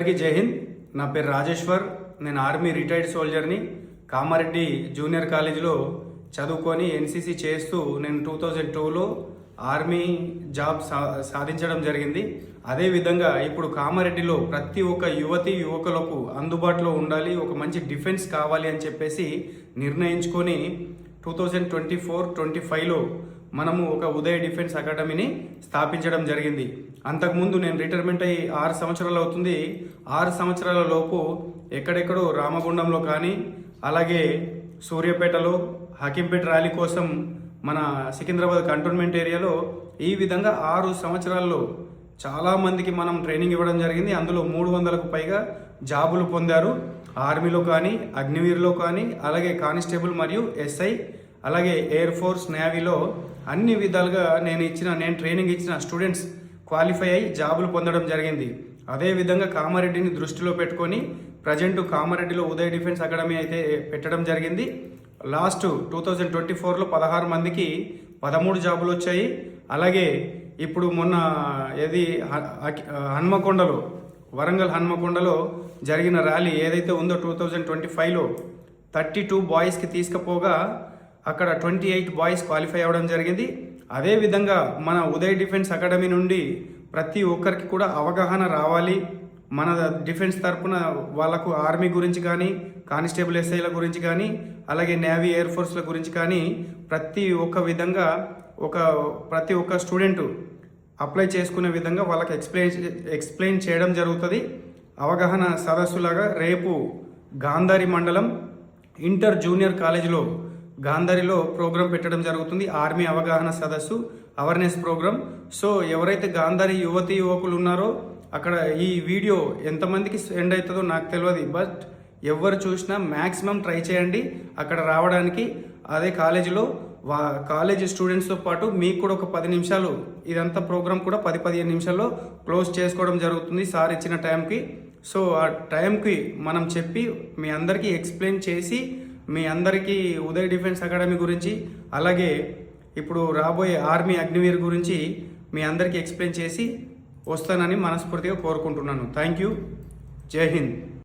అందరికీ జై హింద్. నా పేరు రాజేశ్వర్. నేను ఆర్మీ రిటైర్డ్ సోల్జర్ని. కామారెడ్డి జూనియర్ కాలేజీలో చదువుకొని ఎన్సీసీ చేస్తూ నేను 2002లో ఆర్మీ జాబ్ సాధించడం జరిగింది. అదేవిధంగా ఇప్పుడు కామారెడ్డిలో ప్రతి ఒక్క యువకులకు అందుబాటులో ఉండాలి, ఒక మంచి డిఫెన్స్ కావాలి అని చెప్పేసి నిర్ణయించుకొని 2024-25లో మనము ఒక ఉదయ్ డిఫెన్స్ అకాడమీని స్థాపించడం జరిగింది. అంతకుముందు నేను రిటైర్మెంట్ అయ్యి 6 సంవత్సరాలు అవుతుంది. 6 సంవత్సరాల లోపు ఎక్కడెక్కడో రామగుండంలో కానీ, అలాగే సూర్యాపేటలో హకీంపేట ర్యాలీ కోసం మన సికింద్రాబాద్ కంటోన్మెంట్ ఏరియాలో ఈ విధంగా 6 సంవత్సరాల్లో చాలామందికి మనం ట్రైనింగ్ ఇవ్వడం జరిగింది. అందులో 300కు పైగా జాబులు పొందారు. ఆర్మీలో కానీ, అగ్నివీర్లో కానీ, అలాగే కానిస్టేబుల్ మరియు ఎస్ఐ, అలాగే ఎయిర్ ఫోర్స్, నేవీలో అన్ని విధాలుగా నేను ట్రైనింగ్ ఇచ్చిన స్టూడెంట్స్ క్వాలిఫై అయ్యి జాబులు పొందడం జరిగింది. అదేవిధంగా కామారెడ్డిని దృష్టిలో పెట్టుకొని ప్రజెంట్ కామారెడ్డిలో ఉదయ్ డిఫెన్స్ అకాడమీ అయితే పెట్టడం జరిగింది. లాస్ట్ 2024లో 16 మందికి 13 జాబులు వచ్చాయి. అలాగే ఇప్పుడు మొన్న హన్మకొండలో, వరంగల్ హన్మకొండలో జరిగిన ర్యాలీ ఏదైతే ఉందో 2025లో 32 బాయ్స్కి తీసుకుపోగా అక్కడ 28 బాయ్స్ క్వాలిఫై అవ్వడం జరిగింది. అదేవిధంగా మన ఉదయ్ డిఫెన్స్ అకాడమీ నుండి ప్రతి ఒక్కరికి కూడా అవగాహన రావాలి. మన డిఫెన్స్ తరపున వాళ్ళకు ఆర్మీ గురించి కానీ, కానిస్టేబుల్ ఎస్ఐల గురించి కానీ, అలాగే నేవీ ఎయిర్ ఫోర్స్ల గురించి కానీ ప్రతి ఒక్క స్టూడెంట్ అప్లై చేసుకునే విధంగా వాళ్ళకి ఎక్స్ప్లెయిన్ చేయడం జరుగుతుంది. అవగాహన సదస్సులాగా రేపు గాంధారి మండలం ఇంటర్ జూనియర్ కాలేజీలో గాంధారిలో ప్రోగ్రాం పెట్టడం జరుగుతుంది. ఆర్మీ అవగాహన సదస్సు, అవేర్నెస్ ప్రోగ్రామ్. సో ఎవరైతే గాంధారి యువకులు ఉన్నారో అక్కడ ఈ వీడియో ఎంతమందికి సెండ్ అవుతుందో నాకు తెలియదు, బట్ ఎవరు చూసినా మ్యాక్సిమం ట్రై చేయండి అక్కడ రావడానికి. అదే కాలేజీలో కాలేజీ స్టూడెంట్స్తో పాటు మీకు కూడా ఒక 10 నిమిషాలు ఇదంతా ప్రోగ్రామ్ కూడా 10-15 నిమిషాల్లో క్లోజ్ చేసుకోవడం జరుగుతుంది సార్ ఇచ్చిన టైంకి. సో ఆ టైంకి మనం చెప్పి మీ అందరికీ ఎక్స్ప్లెయిన్ చేసి మీ అందరికీ ఉదయ్ డిఫెన్స్ అకాడమీ గురించి, అలాగే ఇప్పుడు రాబోయే ఆర్మీ అగ్నివీర్ గురించి మీ అందరికీ ఎక్స్ప్లెయిన్ చేసి వస్తానని మనస్ఫూర్తిగా కోరుకుంటున్నాను. Thank you. జై హింద్.